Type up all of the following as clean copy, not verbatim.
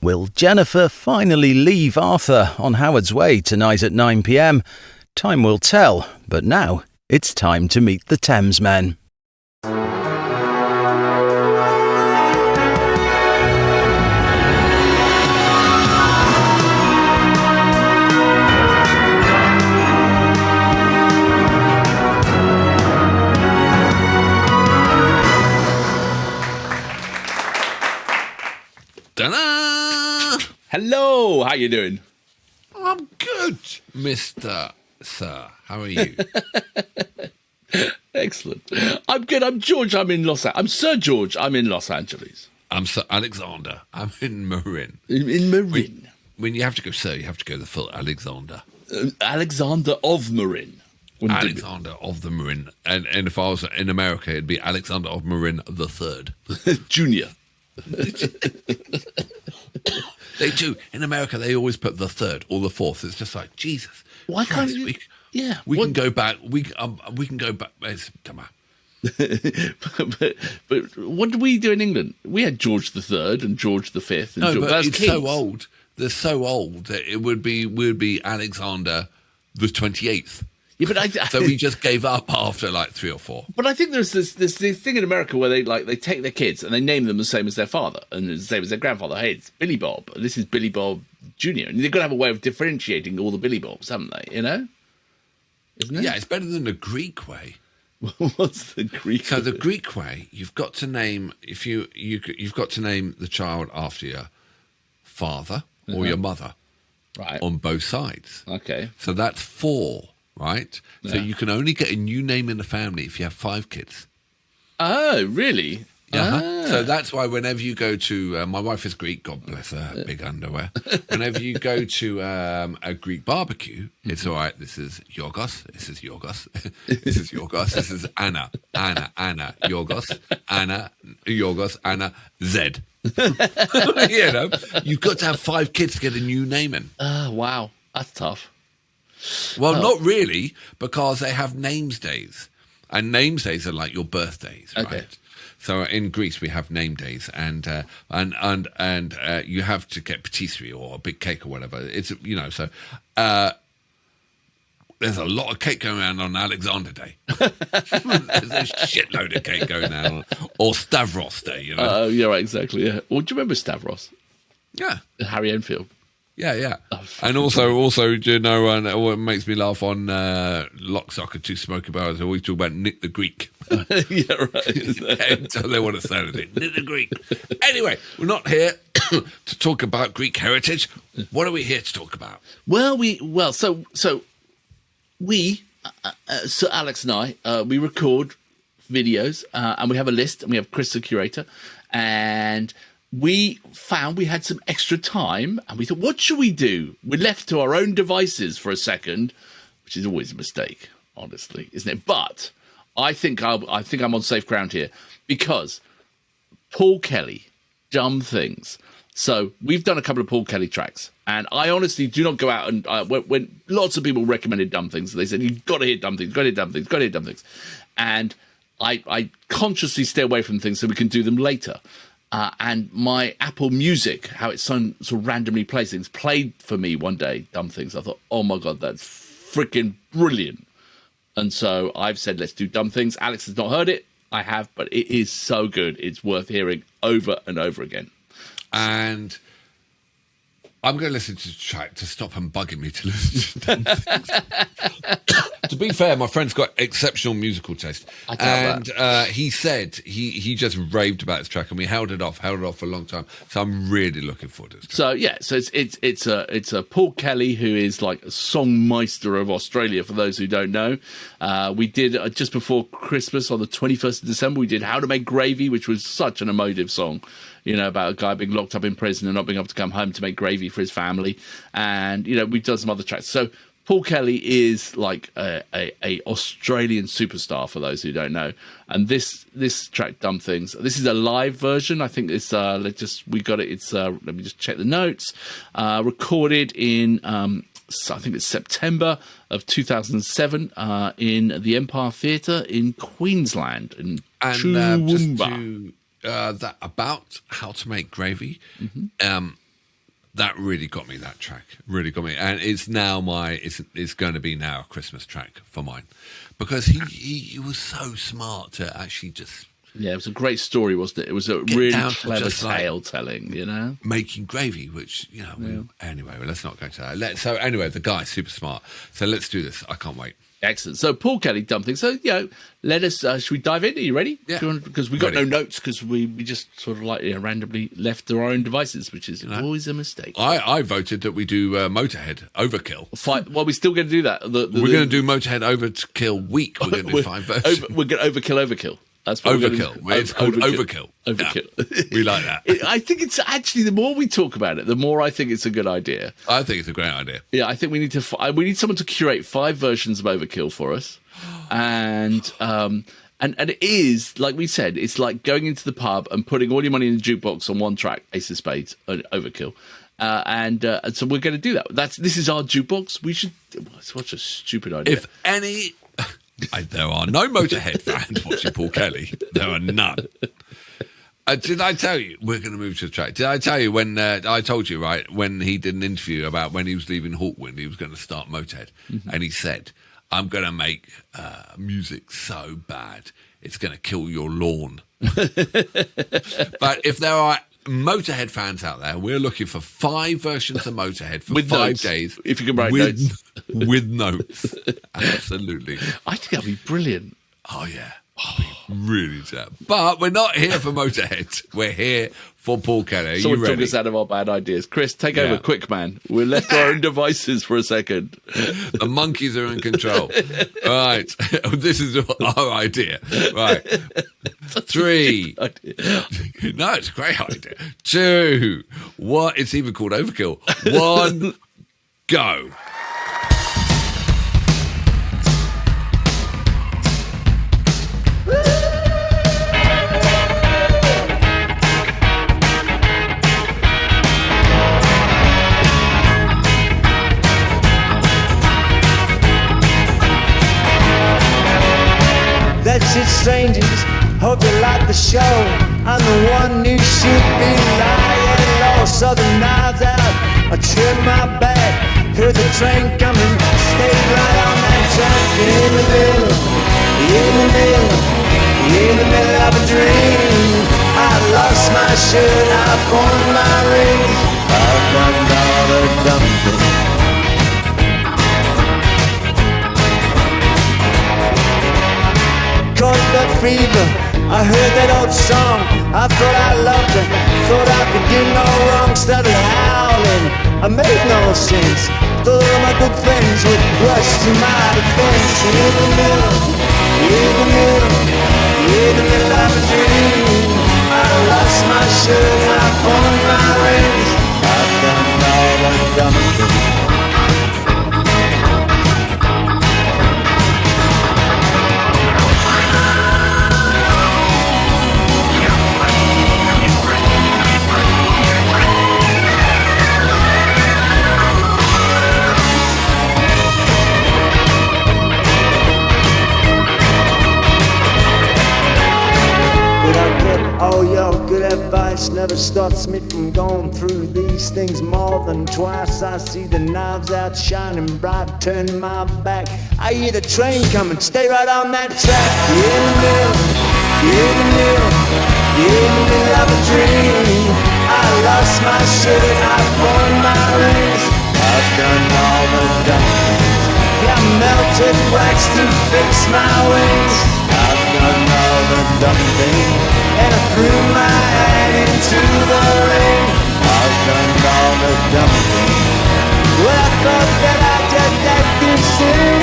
Will Jennifer finally leave Arthur on Howard's Way tonight at 9 p.m? Time will tell, but now it's time to meet the Thamesmen. Ta-da! Hello, how you doing? I'm good, Mr. Sir. How are you? Excellent. I'm good. I'm George. I'm Sir George. I'm in Los Angeles. I'm Sir Alexander. I'm in Marin. In Marin. When you have to go Sir, you have to go the full Alexander. Alexander of Marin. Alexander of the Marin. And if I was in America, it'd be Alexander of Marin the Third. Junior. They do. In America, they always put the third or the fourth. It's just like, Jesus. Why can't you? We can go back. We can go back. Come on. but what did we do in England? We had George the Third and George the Fifth. No, but it's so old. They're so old that it would be Alexander the 28th. Yeah, but so we just gave up after like 3 or 4. But I think there's this thing in America where they take their kids and they name them the same as their father and the same as their grandfather. Hey, it's Billy Bob. This is Billy Bob Jr. And they've got to have a way of differentiating all the Billy Bobs, haven't they? You know? Isn't it? Yeah, it's better than the Greek way. What's the Greek? So the Greek way, you've got to name you've got to name the child after your father or your mother, right? On both sides. Okay. So that's 4. Right? Yeah. So you can only get a new name in the family if you have 5 kids. Oh, really? Yeah. So that's why whenever you go to, my wife is Greek, God bless her, big underwear. Whenever you go to a Greek barbecue, it's all right. This is Yorgos. This is Yorgos. This is Yorgos. This is Anna, Yorgos, Anna, Yorgos, Anna, Zed. You know, you've got to have 5 kids to get a new name in. Wow. That's tough. Well, not really, because they have names days, and names days are like your birthdays, right? Okay. So in Greece we have name days, and you have to get patisserie or a big cake or whatever. It's so there's a lot of cake going around on Alexander Day. There's a shitload of cake going on, or Stavros Day. You know? Yeah, right, exactly. Yeah. Well, do you remember Stavros? Yeah, Harry Enfield. Yeah. And also, do you know, what makes me laugh on Lock, Stock and Two Smoking Barrels, I always talk about Nick the Greek. Yeah, right. So they want to sound it. Nick the Greek. Anyway, we're not here to talk about Greek heritage. What are we here to talk about? So Sir Alex and I, we record videos, and we have a list, and we have Chris, the curator, and we found we had some extra time and we thought, what should we do? We're left to our own devices for a second, which is always a mistake, honestly, isn't it? But I think I'm on safe ground here because Paul Kelly, Dumb Things. So we've done a couple of Paul Kelly tracks, and I honestly do not go out and when lots of people recommended Dumb Things, they said, you've got to hear Dumb Things, got to hear Dumb Things, got to hear Dumb Things. And I consciously stay away from things so we can do them later. And my Apple Music, how it sort of randomly plays things, played for me one day, Dumb Things. I thought, oh my God, that's freaking brilliant. And so I've said, let's do Dumb Things. Alex has not heard it. I have, but it is so good. It's worth hearing over and over again. And I'm going to listen to the track to stop him bugging me to listen to Dumb Things. To be fair, my friend's got exceptional musical taste. And he said he just raved about this track, and we held it off for a long time. So I'm really looking forward to this track. So yeah, so it's a Paul Kelly, who is like a songmeister of Australia, for those who don't know. We did just before Christmas on the 21st of December, we did How to Make Gravy, which was such an emotive song, you know, about a guy being locked up in prison and not being able to come home to make gravy for his family. And, you know, we've done some other tracks. So Paul Kelly is like a Australian superstar, for those who don't know. And this track, Dumb Things, this is a live version. I think it's let me just check the notes. Recorded in I think it's September of 2007 in the Empire Theatre in Queensland in Toowoomba. That about How to Make Gravy. That really got me, that track. Really got me. And it's now it's going to be now a Christmas track for mine. Because he was so smart to actually just... Yeah, it was a great story, wasn't it? It was a really clever tale telling, you know? Making gravy, which, you know, anyway, well, let's not go to that. So anyway, the guy's super smart. So let's do this. I can't wait. Excellent. So Paul Kelly dumping. So, let us, should we dive in? Are you ready? Yeah. Because we got no notes because we just sort of like randomly left to our own devices, which is always a mistake. I voted that we do Motorhead Overkill. Well, we're still going to do that. We're going to do Motorhead Overkill week. We're going to do 5 versions. We're going to overkill. That's what Overkill. It's called Overkill. Overkill. Yeah, we like that. I think it's actually, the more we talk about it, the more I think it's a good idea. I think it's a great idea. Yeah, I think we need someone to curate 5 versions of Overkill for us, and it is, like we said, it's like going into the pub and putting all your money in the jukebox on one track, Ace of Spades, Overkill, and so we're going to do that. This is our jukebox. We should. It's such a stupid idea. If any. There are no Motorhead fans watching Paul Kelly. There are none. Did I tell you we're going to move to the track? Did I tell you when I told you, right, when he did an interview about when he was leaving Hawkwind, he was going to start Motorhead, and he said, "I'm going to make music so bad it's going to kill your lawn." But if there are Motorhead fans out there, we're looking for 5 versions of Motorhead for with 5 notes, days. if you can write notes. With notes. Absolutely. I think that'd be brilliant. Oh, yeah. Really sad. But we're not here for Motorhead. We're here for Paul Kelly. Are Someone you ready? took us out of our bad ideas. Chris, take over quick, man. We're left to our own devices for a second. The monkeys are in control. All right. This is our idea. Right. 3. No, it's a great idea. 2. What? It's even called Overkill. 1. Go. That's it, strangers. Hope you like the show. I'm the one who should be lying low. So the knives out, I trim my back. Heard the train coming, stay right on that track. In the middle, in the middle of a dream. I lost my shirt, I pawned my rings. I've done all the dumb things. Caught the fever, I heard that old song. I thought I loved it, thought I could do no wrong. Started howling, I made no sense. Thought all my good friends would rush to my defense. In the middle, in the middle, in the middle of a dream. I lost my shirt, I pawned my rings. I've done all the dumb things. Oh, your good advice never stops me from going through these things more than twice. I see the knives out shining bright, turn my back. I hear the train coming, stay right on that track. In the middle, in the middle, in the middle of a dream. I lost my shirt, I pawned my rings. I've done all the dumb things. I melted wax to fix my wings. I've done all the dumb things. And I threw my hand into the ring. I've done all the dumb things. Well, I thought that I just had to sing.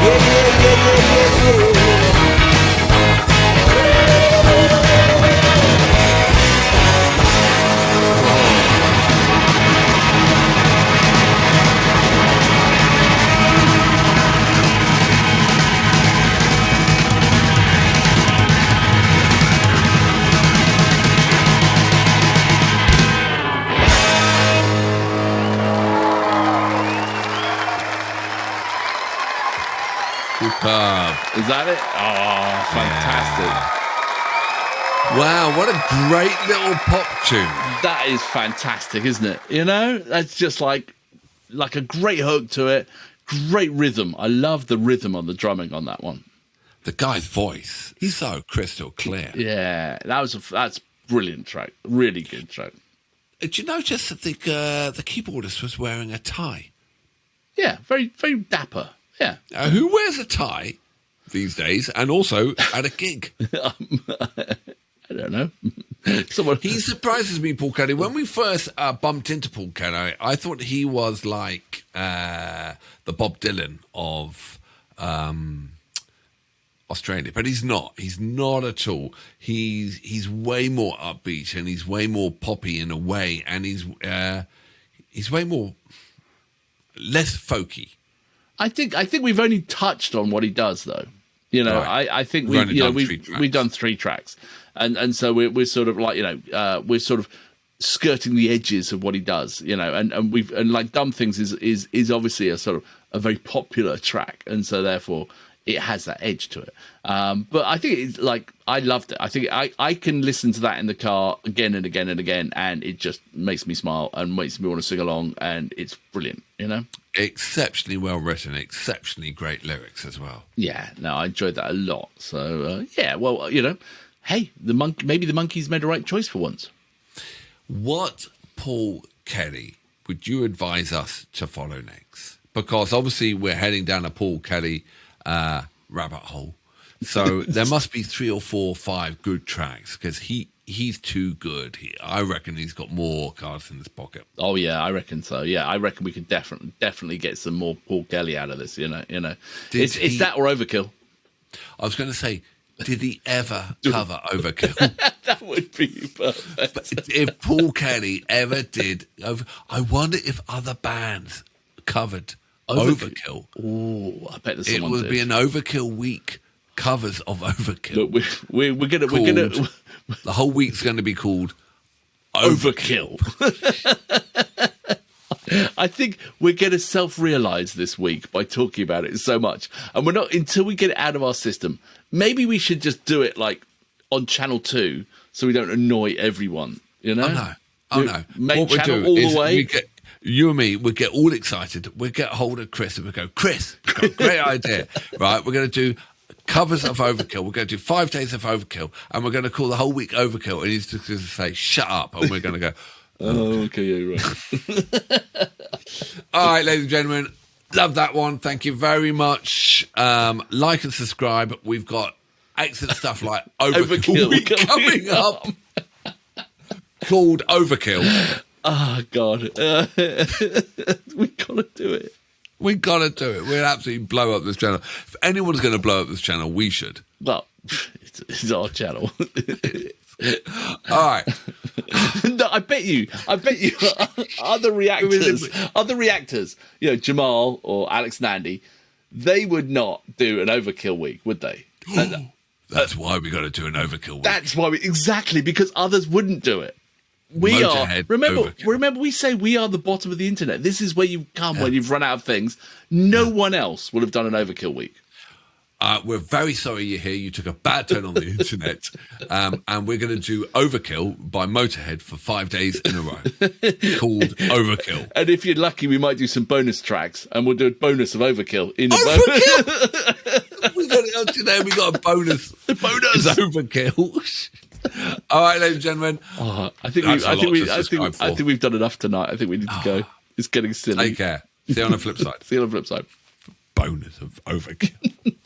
Yeah, yeah, yeah, yeah, yeah, yeah. Superb. Is that it? Oh, fantastic. Wow, what a great little pop tune. That is fantastic, isn't it? You know, that's just like a great hook to it. Great rhythm. I love the rhythm on the drumming on that one. The guy's voice, he's so crystal clear. Yeah, that's brilliant track. Really good track. Did you notice that the keyboardist was wearing a tie? Yeah, very, very dapper. Yeah. Who wears a tie these days and also at a gig? I don't know. Someone. He surprises me, Paul Kelly. When we first bumped into Paul Kelly, I thought he was like the Bob Dylan of Australia, but he's not. He's not at all. He's way more upbeat and he's way more poppy in a way, and he's way more less folky. I think we've only touched on what he does, though. You know, Right. I think We've done 3 tracks, and so we're sort of like, you know, we're sort of skirting the edges of what he does, you know, and like Dumb Things is obviously a sort of a very popular track, and so therefore it has that edge to it. But I think it's like, I loved it. I think I can listen to that in the car again and again and again, and it just makes me smile and makes me want to sing along, and it's brilliant, you know? Exceptionally well written, exceptionally great lyrics as well. Yeah, no, I enjoyed that a lot. So, yeah, well, you know, hey, maybe the Monkees made the right choice for once. What Paul Kelly would you advise us to follow next? Because obviously we're heading down a Paul Kelly rabbit hole. So there must be 3 or 4 or 5 good tracks, because he's too good. I reckon he's got more cards in his pocket. Oh yeah, I reckon so. Yeah, I reckon we could definitely get some more Paul Kelly out of this. You know, it's that or Overkill. I was going to say, did he ever cover Overkill? That would be perfect. But if Paul Kelly ever did, I wonder if other bands covered Overkill. Oh, I bet there's It someone would did. be an Overkill week. Covers of Overkill. Look, we're gonna The whole week's going to be called Overkill. I think we're going to self-realize this week by talking about it so much, and we're not, until we get it out of our system. Maybe we should just do it like on Channel 2, so we don't annoy everyone. You know? Oh no. Make What we Channel do all is the way. we get, you and me, we get all excited. We get hold of Chris and we go, Chris, we've got a great idea, right? We're going to do covers of Overkill. We're going to do 5 days of Overkill, and we're going to call the whole week Overkill. And he's just going to say, "Shut up," and we're going to go, Oh, okay, yeah, right. all right, ladies and gentlemen, love that one. Thank you very much. Like and subscribe. We've got excellent stuff like Overkill week coming up, called Overkill. Oh God, we gotta do it. We got to do it. We'll absolutely blow up this channel. If anyone's going to blow up this channel, we should. Well, it's our channel. All right. No, I bet you other reactors, you know, Jamal or Alex Nandy, they would not do an Overkill week, would they? That's why we got to do an Overkill week. That's why exactly, because others wouldn't do it. We Motorhead are. Overkill. Remember, we say we are the bottom of the internet. This is where you come when you've run out of things. No one else would have done an Overkill week. We're very sorry you're here. You took a bad turn on the internet. And we're going to do Overkill by Motorhead for 5 days in a row, called Overkill. And if you're lucky, we might do some bonus tracks, and we'll do a bonus of Overkill in the Overkill! We got it on today. We got a bonus. The bonus Overkill. All right, ladies and gentlemen. I think we've done enough tonight. I think we need to go. It's getting silly. Take care. See you on the flip side. See you on the flip side. Bonus of Overkill.